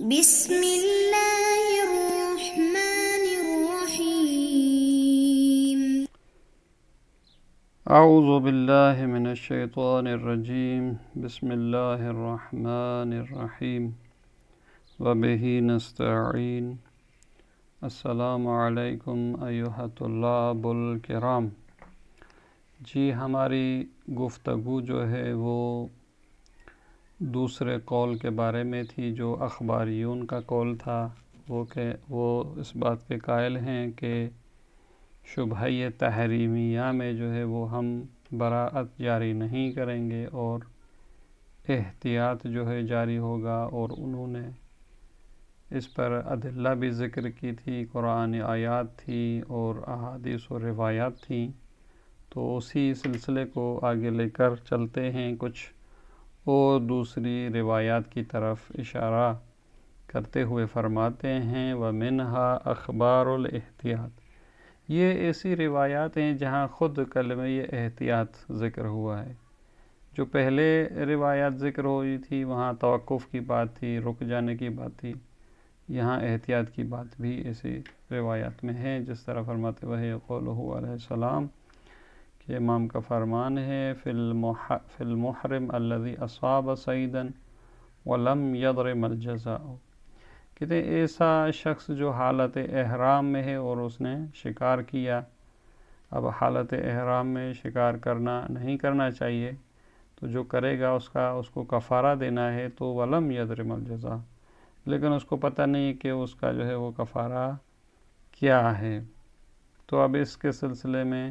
بسم اللہ الرحمن الرحیم اعوذ باللہ من الشیطان الرجیم بسم اللہ الرحمن الرحیم وبہ نستعین السلام علیکم ایھا الطلاب الکرام۔ جی ہماری گفتگو جو ہے وہ دوسرے قول کے بارے میں تھی جو اخباریون کا قول تھا، وہ اس بات کے قائل ہیں کہ شبہہ تحریمیہ میں جو ہے وہ ہم براءت جاری نہیں کریں گے اور احتیاط جو ہے جاری ہوگا، اور انہوں نے اس پر ادلہ بھی ذکر کی تھی، قرآن آیات تھی اور احادیث و روایات تھیں۔ تو اسی سلسلے کو آگے لے کر چلتے ہیں، کچھ اور دوسری روایات کی طرف اشارہ کرتے ہوئے فرماتے ہیں وَمِنْهَا اخبار الاحتیاط۔ یہ ایسی روایات ہیں جہاں خود کلمہ احتیاط ذکر ہوا ہے۔ جو پہلے روایات ذکر ہوئی تھی وہاں توقف کی بات تھی، رک جانے کی بات تھی، یہاں احتیاط کی بات بھی ایسی روایات میں ہے، جس طرح فرماتے ہوئے قولہ علیہ السلام کہ امام کا فرمان ہے فی المحرم الذی اصاب صیدا ولم یضرم الجزاء۔ کہتے ہیں ایسا شخص جو حالت احرام میں ہے اور اس نے شکار کیا، اب حالت احرام میں شکار نہیں کرنا چاہیے، تو جو کرے گا اس کو کفارہ دینا ہے، تو ولم یضرم الجزاء، لیکن اس کو پتہ نہیں کہ اس کا جو ہے وہ کفارہ کیا ہے۔ تو اب اس کے سلسلے میں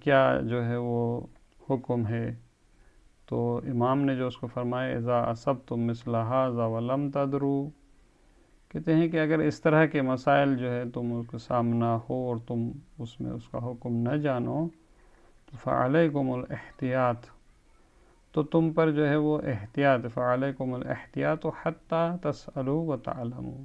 کیا جو ہے وہ حکم ہے، تو امام نے جو اس کو فرمایا اذا اصبتم مثل ھذا ولم تدروا، کہتے ہیں کہ اگر اس طرح کے مسائل جو ہے تم اس کے سامنا ہو اور تم اس میں اس کا حکم نہ جانو، تو فعلیکم الاحتیاط، تو تم پر جو ہے وہ احتیاط، فعلیکم الاحتیاط حتی تسألوا وتعلموا،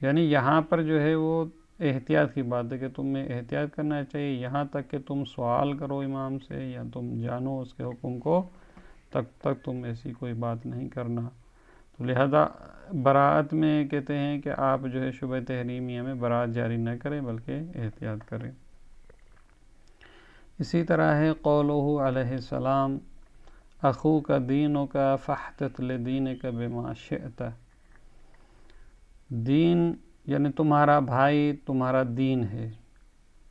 یعنی یہاں پر جو ہے وہ احتیاط کی بات ہے کہ تمہیں احتیاط کرنا چاہیے یہاں تک کہ تم سوال کرو امام سے یا تم جانو اس کے حکم کو، تب تک تم ایسی کوئی بات نہیں کرنا۔ تو لہذا براءت میں کہتے ہیں کہ آپ جو ہے شبہ تحریمیہ میں براءت جاری نہ کریں بلکہ احتیاط کریں۔ اسی طرح ہے قولہ علیہ السلام اخوک دینک فاحتط لدینک بما شئت۔ دین یعنی تمہارا بھائی تمہارا دین ہے،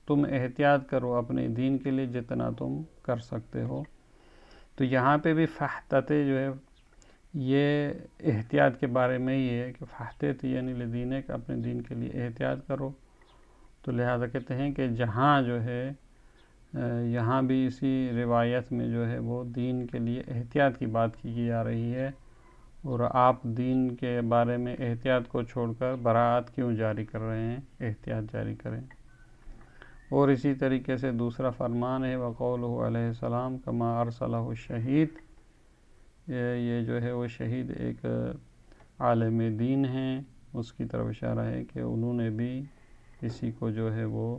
تم احتیاط کرو اپنے دین کے لیے جتنا تم کر سکتے ہو۔ تو یہاں پہ بھی فاحتط جو ہے یہ احتیاط کے بارے میں یہ ہے کہ فاحتط یعنی لدینک، اپنے دین کے لیے احتیاط کرو۔ تو لہذا کہتے ہیں کہ جہاں جو ہے یہاں بھی اسی روایت میں جو ہے وہ دین کے لیے احتیاط کی بات کی جا رہی ہے، اور آپ دین کے بارے میں احتیاط کو چھوڑ کر براءت کیوں جاری کر رہے ہیں، احتیاط جاری کریں۔ اور اسی طریقے سے دوسرا فرمان ہے وقولہ علیہ السلام کما ارسلہ الشہید، یہ جو ہے وہ شہید ایک عالم دین ہیں، اس کی طرف اشارہ ہے کہ انہوں نے بھی اسی کو جو ہے وہ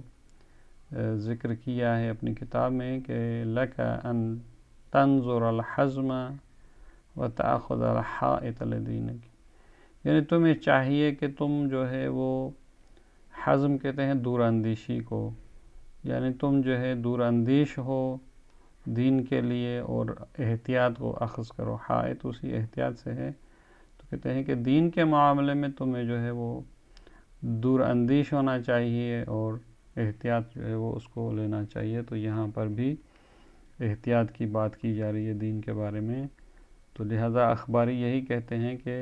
ذکر کیا ہے اپنی کتاب میں کہ لک ان تنظر الحزم وتأخذ الحائط لدینک، یعنی تمہیں چاہیے کہ تم جو ہے وہ حزم کہتے ہیں دور اندیشی کو، یعنی تم جو ہے دور اندیش ہو دین کے لیے اور احتیاط کو اخذ کرو، حائط اسی احتیاط سے ہے۔ تو کہتے ہیں کہ دین کے معاملے میں تمہیں جو ہے وہ دور اندیش ہونا چاہیے اور احتیاط جو ہے وہ اس کو لینا چاہیے۔ تو یہاں پر بھی احتیاط کی بات کی جا رہی ہے دین کے بارے میں۔ تو لہذا اخباری یہی کہتے ہیں کہ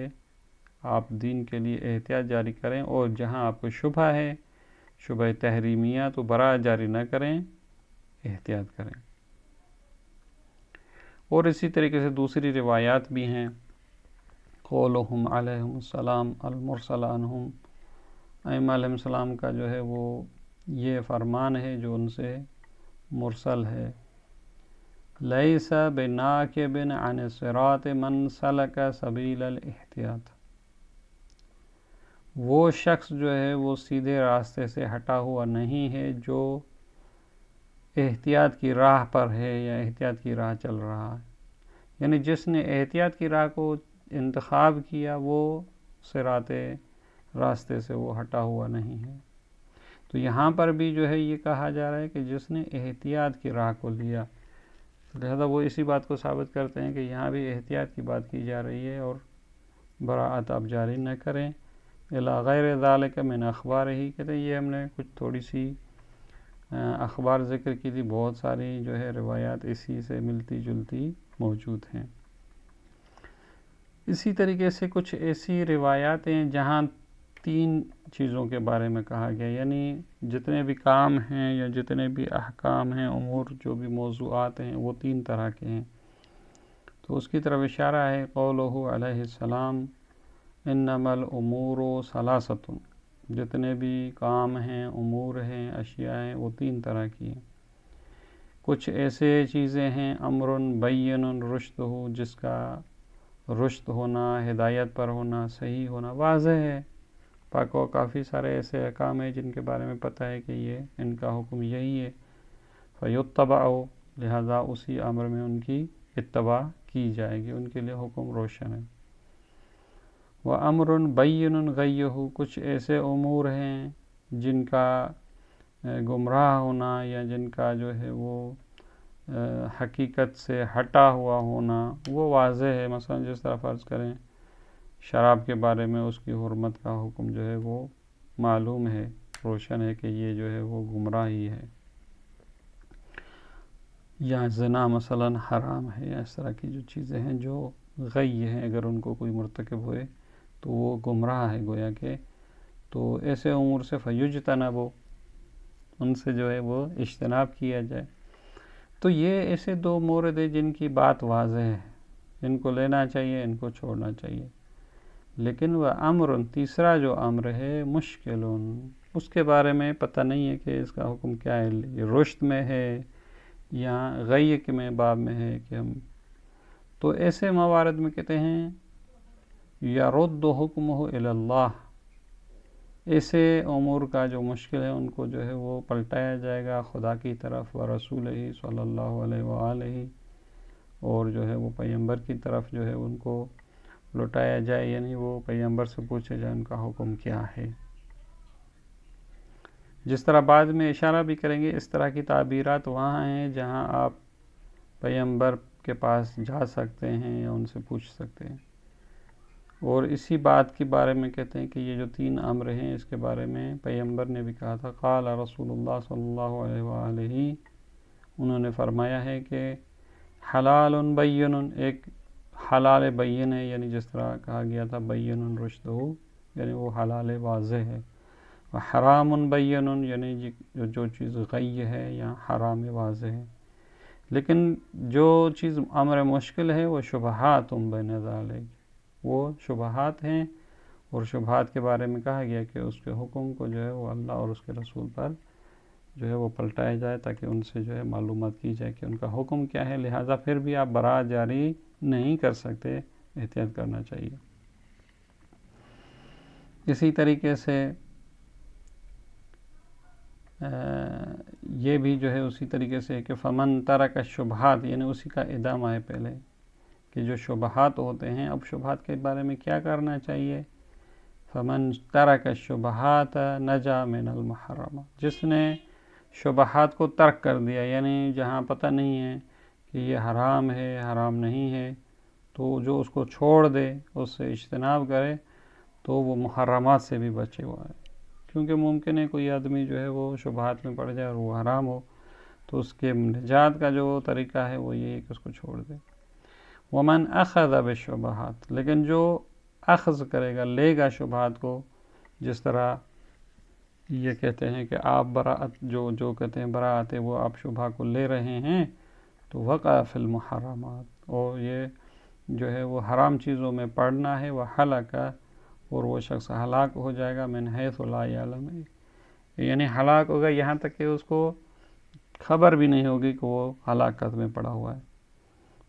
آپ دین کے لیے احتیاط جاری کریں، اور جہاں آپ کو شبہ ہے شبہ تحریمیہ تو براءت جاری نہ کریں، احتیاط کریں۔ اور اسی طریقے سے دوسری روایات بھی ہیں قولہم علیہم السلام المرسل عنہم، ائمہ علیہ السلام کا جو ہے وہ یہ فرمان ہے جو ان سے مرسل ہے لیس بناکب عن الصراط من سلک سبیل الاحتیاط، وہ شخص جو ہے وہ سیدھے راستے سے ہٹا ہوا نہیں ہے جو احتیاط کی راہ پر ہے یا احتیاط کی راہ چل رہا ہے، یعنی جس نے احتیاط کی راہ کو انتخاب کیا وہ صراط راستے سے وہ ہٹا ہوا نہیں ہے۔ تو یہاں پر بھی جو ہے یہ کہا جا رہا ہے کہ جس نے احتیاط کی راہ کو لیا، لہذا وہ اسی بات کو ثابت کرتے ہیں کہ یہاں بھی احتیاط کی بات کی جا رہی ہے اور براءت آپ جاری نہ کریں۔ الا غیر ذالک من اخبار ہی، کہتے ہیں یہ ہم نے کچھ تھوڑی سی اخبار ذکر کی تھی، بہت ساری جو ہے روایات اسی سے ملتی جلتی موجود ہیں۔ اسی طریقے سے کچھ ایسی روایات ہیں جہاں 3 چیزوں کے بارے میں کہا گیا، یعنی جتنے بھی کام ہیں یا جتنے بھی احکام ہیں، امور جو بھی موضوعات ہیں، وہ 3 طرح کے ہیں۔ تو اس کی طرف اشارہ ہے قولہ علیہ السلام انما الامور ثلاثۃ، جتنے بھی کام ہیں، امور ہیں، اشیاء ہیں، وہ 3 طرح کی ہیں۔ کچھ ایسے چیزیں ہیں امر بین رشدہ، جس کا رشد ہونا، ہدایت پر ہونا، صحیح ہونا واضح ہے۔ پاک و کافی سارے ایسے احکام ہیں جن کے بارے میں پتہ ہے کہ یہ ان کا حکم یہی ہے، فیتبع، لہذا اسی امر میں ان کی اتباع کی جائے گی، ان کے لیے حکم روشن ہے۔ وَأَمْرٌ بَيِّنٌ غَيُّهُ، کچھ ایسے امور ہیں جن کا گمراہ ہونا یا جن کا جو ہے وہ حقیقت سے ہٹا ہوا ہونا وہ واضح ہے۔ مثلا جس طرح فرض کریں شراب کے بارے میں اس کی حرمت کا حکم جو ہے وہ معلوم ہے، روشن ہے کہ یہ جو ہے وہ گمراہی ہے، یا زنا مثلا حرام ہے، یا اس طرح کی جو چیزیں ہیں جو غی ہیں، اگر ان کو کوئی مرتکب ہوئے تو وہ گمراہ ہے گویا کہ، تو ایسے امور سے فیجتنب، ان سے جو ہے وہ اجتناب کیا جائے۔ تو یہ ایسے 2 مورد ہیں جن کی بات واضح ہے، ان کو لینا چاہیے، ان کو چھوڑنا چاہیے۔ لیکن وہ امر، تیسرا جو امر ہے مشکل، اس کے بارے میں پتہ نہیں ہے کہ اس کا حکم کیا ہے، یہ رشد میں ہے یا غی میں باب میں ہے کہ ہم، تو ایسے موارد میں کہتے ہیں یرد حکمہ الی اللہ، ایسے امور کا جو مشکل ہے ان کو جو ہے وہ پلٹایا جائے گا خدا کی طرف، و رسول ہی صلی اللہ علیہ وآلہ، اور جو ہے وہ پیغمبر کی طرف جو ہے ان کو لوٹایا جائے، یعنی وہ پیغمبر سے پوچھے جائے ان کا حکم کیا ہے۔ جس طرح بعد میں اشارہ بھی کریں گے، اس طرح کی تعبیرات وہاں ہیں جہاں آپ پیغمبر کے پاس جا سکتے ہیں یا ان سے پوچھ سکتے ہیں، اور اسی بات کے بارے میں کہتے ہیں کہ یہ جو 3 امر ہیں اس کے بارے میں پیغمبر نے بھی کہا تھا، قال رسول اللہ صلی اللہ علیہ وآلہ، انہوں نے فرمایا ہے کہ حلال بین، ایک حلال بین ہے، یعنی جس طرح کہا گیا تھا بین رشدہ، یعنی وہ حلال واضح ہے، وحرام بین، یعنی جو چیز غی ہے یا حرام واضح ہے، لیکن جو چیز امر مشکل ہے وہ شبہات بین ذالک، وہ شبہات ہیں، اور شبہات کے بارے میں کہا گیا کہ اس کے حکم کو جو ہے وہ اللہ اور اس کے رسول پر جو ہے وہ پلٹایا جائے تاکہ ان سے جو ہے معلومات کی جائے کہ ان کا حکم کیا ہے، لہٰذا پھر بھی آپ براءت جاری نہیں کر سکتے، احتیاط کرنا چاہیے۔ اسی طریقے سے یہ بھی جو ہے اسی طریقے سے کہ فمن ترک الشبہات، یعنی اسی کا ادامہ ہے پہلے کہ جو شبہات ہوتے ہیں، اب شبہات کے بارے میں کیا کرنا چاہیے، فمن ترک الشبہات نجا من المحرمات، جس نے شبہات کو ترک کر دیا، یعنی جہاں پتہ نہیں ہے کہ یہ حرام ہے حرام نہیں ہے، تو جو اس کو چھوڑ دے، اس سے اجتناب کرے، تو وہ محرمات سے بھی بچے ہوا ہے، کیونکہ ممکن ہے کوئی آدمی جو ہے وہ شبہات میں پڑ جائے اور وہ حرام ہو، تو اس کے نجات کا جو طریقہ ہے وہ یہ ہے کہ اس کو چھوڑ دے۔ ومن اخذ بالشبہات، لیکن جو اخذ کرے گا، لے گا شبہات کو، جس طرح یہ کہتے ہیں کہ آپ براءت، جو کہتے ہیں براءت ہے، وہ آپ شبہ کو لے رہے ہیں، تو وقع فی المحرمات، اور یہ جو ہے وہ حرام چیزوں میں پڑنا ہے، وہ ہلاک، اور وہ شخص ہلاک ہو جائے گا، من حیث لا یعلم، یعنی ہلاک ہوگا یہاں تک کہ اس کو خبر بھی نہیں ہوگی کہ وہ ہلاکت میں پڑا ہوا ہے۔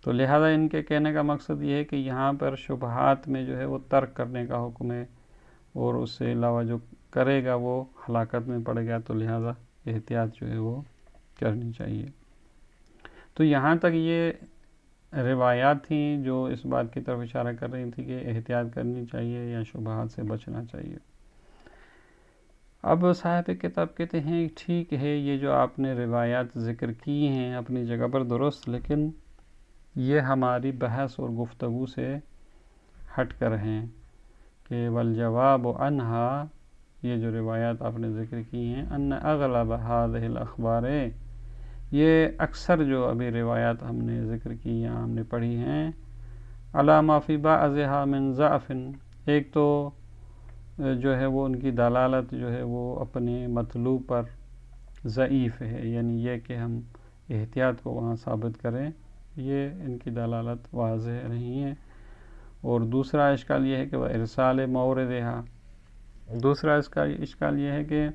تو لہذا ان کے کہنے کا مقصد یہ ہے کہ یہاں پر شبہات میں جو ہے وہ ترک کرنے کا حکم ہے، اور اس سے علاوہ جو کرے گا وہ ہلاکت میں پڑے گا، تو لہذا احتیاط جو ہے وہ کرنی چاہیے۔ تو یہاں تک یہ روایات تھیں جو اس بات کی طرف اشارہ کر رہی تھی کہ احتیاط کرنی چاہیے یا شبہات سے بچنا چاہیے۔ اب صاحب کتاب کہتے ہیں ٹھیک ہے یہ جو آپ نے روایات ذکر کی ہیں اپنی جگہ پر درست، لیکن یہ ہماری بحث اور گفتگو سے ہٹ کر ہیں کہ والجواب عنہا، یہ جو روایات آپ نے ذکر کی ہیں، ان اغلب هذه الاخبار، یہ اکثر جو ابھی روایات ہم نے ذکر کی یا ہم نے پڑھی ہیں، علی ما فی بعضها من ضعف، ایک تو جو ہے وہ ان کی دلالت جو ہے وہ اپنے مطلوب پر ضعیف ہے، یعنی یہ کہ ہم احتیاط کو وہاں ثابت کریں، یہ ان کی دلالت واضح نہیں ہے۔ اور دوسرا اشکال یہ ہے کہ وہ ارسال موردہا، دوسرا اشکال یہ ہے کہ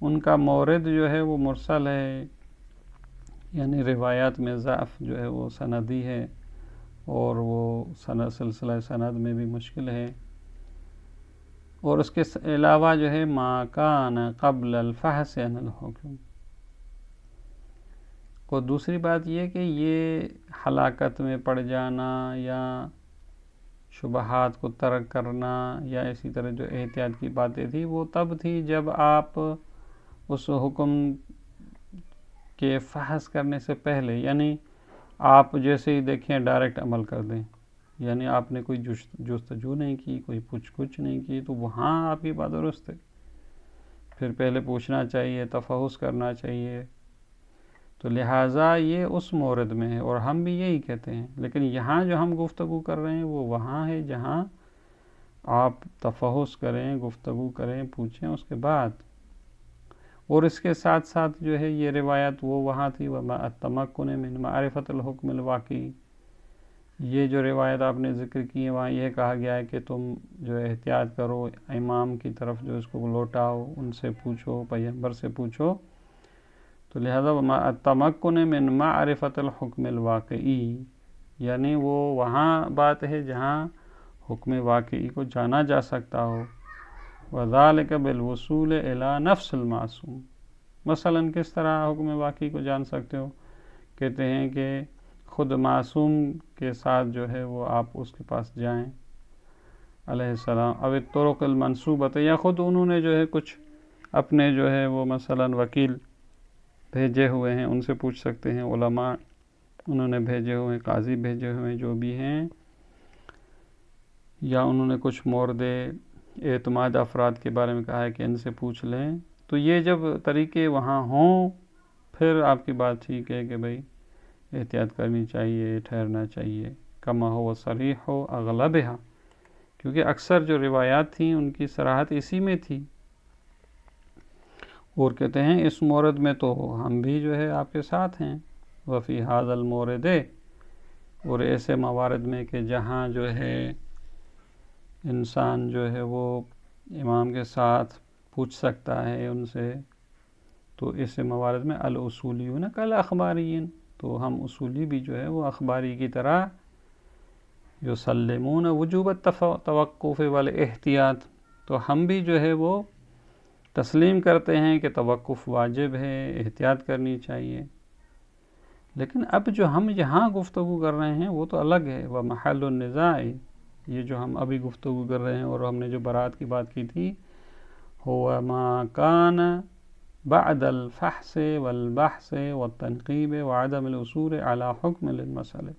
ان کا مورد جو ہے وہ مرسل ہے، یعنی روایات میں ضعف جو ہے وہ سندی ہے، اور وہ سلسلہ سند میں بھی مشکل ہے، اور اس کے علاوہ جو ہے ما کان قبل الفحص عن الحکم۔ اور دوسری بات یہ کہ یہ ہلاکت میں پڑ جانا یا شبہات کو ترک کرنا یا اسی طرح جو احتیاط کی باتیں تھی وہ تب تھی جب آپ اس حکم کے فحص کرنے سے پہلے، یعنی آپ جیسے ہی دیکھیں ڈائریکٹ عمل کر دیں، یعنی آپ نے کوئی جستجو نہیں کی، کوئی پوچھ گچھ نہیں کی، تو وہاں آپ کی بات درست ہے۔ پھر پہلے پوچھنا چاہیے، تفحص کرنا چاہیے، تو لہٰذا یہ اس مورد میں ہے، اور ہم بھی یہی کہتے ہیں۔ لیکن یہاں جو ہم گفتگو کر رہے ہیں وہ وہاں ہے جہاں آپ تفحص کریں، گفتگو کریں، پوچھیں اس کے بعد۔ اور اس کے ساتھ ساتھ جو ہے یہ روایت وہ وہاں تھی وما التمکن من معرفت الحکم الواقعی، یہ جو روایت آپ نے ذکر کی ہے وہاں یہ کہا گیا ہے کہ تم جو احتیاط کرو، امام کی طرف جو اس کو لوٹاؤ، ان سے پوچھو، پیغمبر سے پوچھو، تو لہذا وما التمکن من معرفت الحکم الواقعی، یعنی وہ وہاں بات ہے جہاں حکم واقعی کو جانا جا سکتا ہو۔ وذالک بالوصول الی نفس المعصوم، مثلا کس طرح حکم واقعی کو جان سکتے ہو؟ کہتے ہیں کہ خود معصوم کے ساتھ جو ہے وہ آپ اس کے پاس جائیں علیہ السلام، اب الطرق المنصوبۃ، یا خود انہوں نے جو ہے کچھ اپنے جو ہے وہ مثلا وکیل بھیجے ہوئے ہیں، ان سے پوچھ سکتے ہیں، علماء انہوں نے بھیجے ہوئے ہیں، قاضی بھیجے ہوئے ہیں جو بھی ہیں، یا انہوں نے کچھ مورد اعتماد افراد کے بارے میں کہا ہے کہ ان سے پوچھ لیں، تو یہ جب طریقے وہاں ہوں پھر آپ کی بات ٹھیک ہے کہ بھئی احتیاط کرنی چاہیے، ٹھہرنا چاہیے، کما ہو صریح ہو اغلبہا، کیونکہ اکثر جو روایات تھیں ان کی صراحت اسی میں تھی۔ اور کہتے ہیں اس مورد میں تو ہم بھی جو ہے آپ کے ساتھ ہیں، وفی ھذا المورد، اور ایسے موارد میں کہ جہاں جو ہے انسان جو ہے وہ امام کے ساتھ پوچھ سکتا ہے ان سے، تو ایسے موارد میں الاصولیون کالاخبارین، تو ہم اصولی بھی جو ہے وہ اخباری کی طرح یسلمون وجوب التوقف والاحتیاط، تو ہم بھی جو ہے وہ تسلیم کرتے ہیں کہ توقف واجب ہے، احتیاط کرنی چاہیے۔ لیکن اب جو ہم یہاں گفتگو کر رہے ہیں وہ تو الگ ہے، وہ محل النزاع، یہ جو ہم ابھی گفتگو کر رہے ہیں اور ہم نے جو برات کی بات کی تھی، ہوا ما کان بعد الفحص والبحث والتنقیب وعدم العثور على حکم للمسئلہ،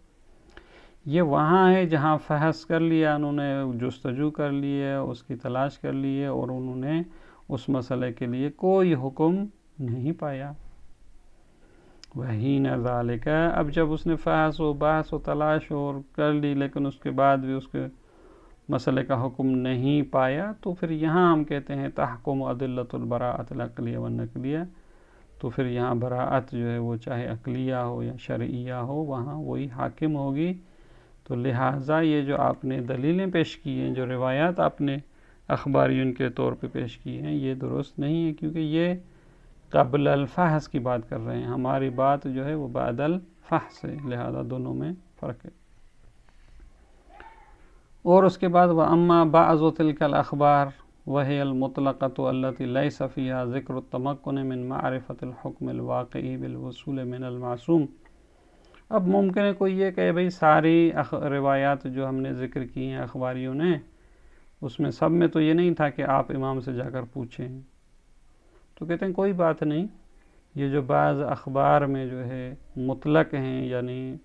یہ وہاں ہے جہاں فحص کر لیا انہوں نے، جستجو کر لیے، اس کی تلاش کر لیے، اور انہوں نے اس مسئلے کے لیے کوئی حکم نہیں پایا۔ وحین ذالک، اب جب اس نے فحص و بحث و تلاش اور کر لی لیکن اس کے بعد بھی اس کے مسئلے کا حکم نہیں پایا، تو پھر یہاں ہم کہتے ہیں تحکم ادلۃ البراءۃ العقلیہ والنقلیہ، تو پھر یہاں براءت جو ہے وہ چاہے عقلیہ ہو یا شرعیہ ہو وہاں وہی حاکم ہوگی۔ تو لہٰذا یہ جو آپ نے دلیلیں پیش کی ہیں، جو روایات آپ نے اخباریون کے طور پہ پیش کی ہیں، یہ درست نہیں ہے، کیونکہ یہ قبل الفحص کی بات کر رہے ہیں، ہماری بات جو ہے وہ بعد الفحص ہے، لہذا دونوں میں فرق ہے۔ اور اس کے بعد وَأَمَّا بَعْضُ تِلْكَ الْأَخْبَارِ وَهِيَ الْمُطْلَقَةُ الَّتِي لَيْسَ فِيهَا ذِكْرُ التَّمَكُّنِ مِنْ مَعْرِفَةِ الْحُكْمِ الْوَاقِعِ بِالْوُصُولِ مِنَ الْمَعْصُومِ، اب ممکن ہے کوئی یہ کہ بھئی ساری روایات جو ہم نے ذکر کی ہیں اخباریوں نے، اس میں سب میں تو یہ نہیں تھا کہ آپ امام سے جا کر پوچھیں، تو کہتے ہیں کوئی بات نہیں، یہ جو بعض اخبار میں جو ہے مطلق ہیں، یعنی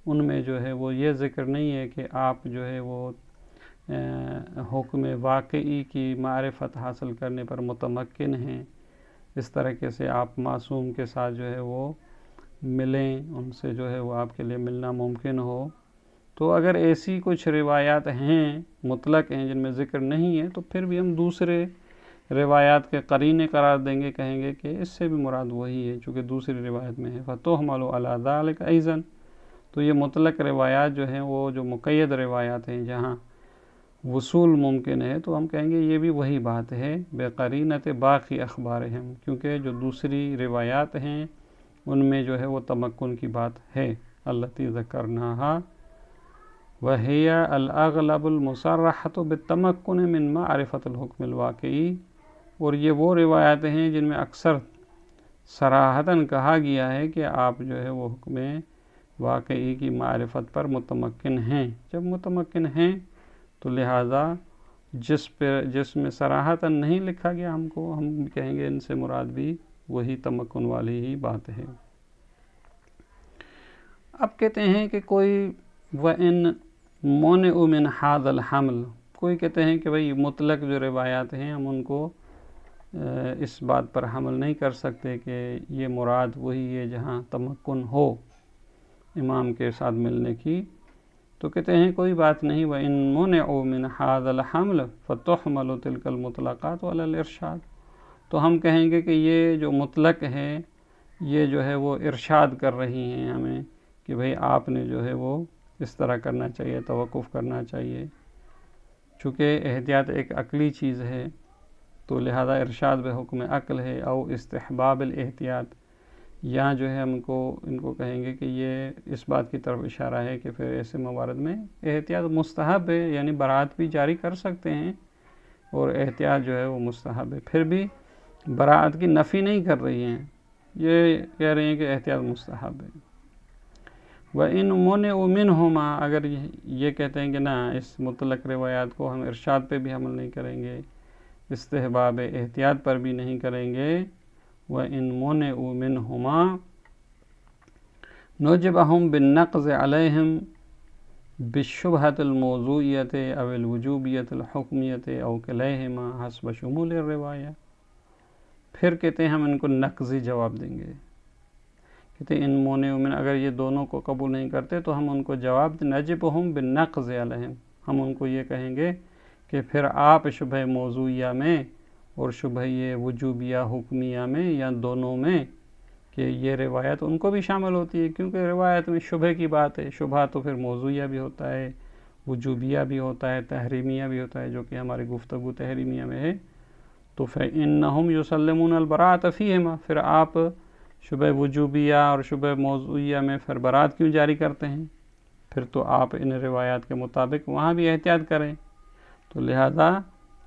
ان میں جو ہے وہ یہ ذکر نہیں ہے کہ آپ جو ہے وہ حکم واقعی کی معرفت حاصل کرنے پر متمکن ہیں، اس طریقے سے آپ معصوم کے ساتھ جو ہے وہ ملیں، ان سے جو ہے وہ آپ کے لیے ملنا ممکن ہو، تو اگر ایسی کچھ روایات ہیں مطلق ہیں جن میں ذکر نہیں ہے، تو پھر بھی ہم دوسرے روایات کے قرینے قرار دیں گے، کہیں گے کہ اس سے بھی مراد وہی ہے چونکہ دوسری روایت میں ہے فَتُحْمَلُ عَلَى ذَلِكَ أَيْضًا۔ تو یہ مطلق روایات جو ہیں وہ جو مقید روایات ہیں جہاں وصول ممکن ہے، تو ہم کہیں گے یہ بھی وہی بات ہے بقرینۃ باقی اخبارہم، کیونکہ جو دوسری روایات ہیں ان میں جو ہے وہ تمکن کی بات ہے، التی ذکرناہا وہی الاغلب المصرحۃ بالتمکن من معرفت الحکم الواقعی، اور یہ وہ روایات ہیں جن میں اکثر صراحتاً کہا گیا ہے کہ آپ جو ہے وہ حکم واقعی کی معرفت پر متمکن ہیں۔ جب متمکن ہیں تو لہٰذا جس میں صراحتاً نہیں لکھا گیا ہم کہیں گے ان سے مراد بھی وہی تمکن والی ہی بات ہے۔ اب کہتے ہیں کہ کوئی وَإِن مُنِعُ مِنْ هَذَا الْحَمْلِ، کوئی کہتے ہیں کہ بھئی مطلق جو روایات ہیں ہم ان کو اس بات پر حمل نہیں کر سکتے کہ یہ مراد وہی ہے جہاں تمکن ہو امام کے ساتھ ملنے کی، تو کہتے ہیں کوئی بات نہیں، وَإِن مُنِعُ مِنْ هَذَا الْحَمْلِ فَتُحْمَلُ تِلْكَ الْمُطْلَقَاتُ عَلَى الْإِرْشَادِ، تو ہم کہیں گے کہ یہ جو مطلق ہے یہ جو ہے وہ ارشاد کر رہی ہیں ہمیں کہ بھئی آپ نے جو ہے وہ اس طرح کرنا چاہیے، توقف کرنا چاہیے، چونکہ احتیاط ایک عقلی چیز ہے تو لہذا ارشاد بحکم عقل ہے، او استحباب الاحتیاط، یہاں جو ہے ان کو کہیں گے کہ یہ اس بات کی طرف اشارہ ہے کہ پھر ایسے موارد میں احتیاط مستحب ہے، یعنی برات بھی جاری کر سکتے ہیں اور احتیاط جو ہے وہ مستحب ہے، پھر بھی برات کی نفی نہیں کر رہی ہیں، یہ کہہ رہی ہیں کہ احتیاط مستحب ہے۔ وَإِن مُنِعُ مِنْهُمَا، اگر یہ کہتے ہیں کہ نہ اس مطلق روایات کو ہم ارشاد پہ بھی حمل نہیں کریں گے، استحباب احتیاط پر بھی نہیں کریں گے، وَإِن مُنِعُ مِنْهُمَا نُجِبَهُمْ بِالنَّقْضِ عَلَيْهِمْ بِالشُّبْهَةِ الْمَوْضُوعِيَّةِ أَوِ الْوُجُوبِيَّةِ الْحُكْمِيَّةِ أَوْ كِلَيْهِمَا حَسْبَ شُمُولِ الرِّوَایَةِ، پھر کہتے ہیں ہم ان کو نقضی جواب دیں گے، کہتے ہیں ان مونع من، اگر یہ دونوں کو قبول نہیں کرتے تو ہم ان کو جواب دیں، نجبہم بالنقض علیہم، ہم ان کو یہ کہیں گے کہ پھر آپ شبہ موضوعیہ میں اور شبہ یہ وجوبیہ حکمیہ میں یا دونوں میں، کہ یہ روایت ان کو بھی شامل ہوتی ہے، کیونکہ روایت میں شبہ کی بات ہے، شبہ تو پھر موضوعیہ بھی ہوتا ہے، وجوبیہ بھی ہوتا ہے، تحریمیہ بھی ہوتا ہے، جو کہ ہماری گفتگو تحریمیہ میں ہے، تو فإنہم یسلمون البراءۃ فیہما، پھر آپ شبہ وجوبیہ اور شبہ موضوعیہ میں پھر برات کیوں جاری کرتے ہیں؟ پھر تو آپ ان روایات کے مطابق وہاں بھی احتیاط کریں، تو لہذا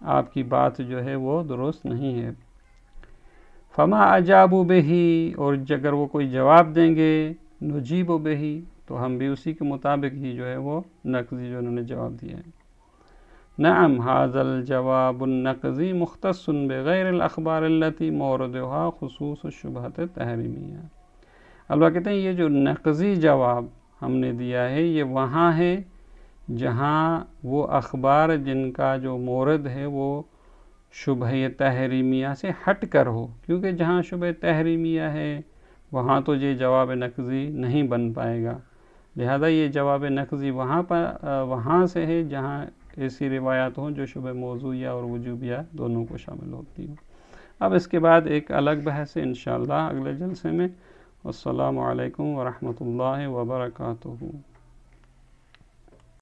آپ کی بات جو ہے وہ درست نہیں ہے۔ فما اجابوا بہی، اور اگر وہ کوئی جواب دیں گے، نجیب بہی، تو ہم بھی اسی کے مطابق ہی جو ہے وہ نقضی جو انہوں نے جواب دیا ہے۔ نعم هذا الجواب النقضی مختص بغیر الاخبار التي موردها خصوص الشبہۃ التحریمیہ، البتہ کہتے ہیں یہ جو نقضی جواب ہم نے دیا ہے یہ وہاں ہے جہاں وہ اخبار جن کا جو مورد ہے وہ شبہ تحریمیہ سے ہٹ کر ہو، کیونکہ جہاں شبہ تحریمیہ ہے وہاں تو یہ جواب نقضی نہیں بن پائے گا، لہذا یہ جواب نقضی وہاں سے ہے جہاں ایسی روایات ہوں جو شبہ موضوعیہ اور وجوبیہ دونوں کو شامل ہوتی ہوں۔ اب اس کے بعد ایک الگ بحث ہے انشاءاللہ اگلے جلسے میں۔ السلام علیکم ورحمۃ اللہ وبرکاتہ۔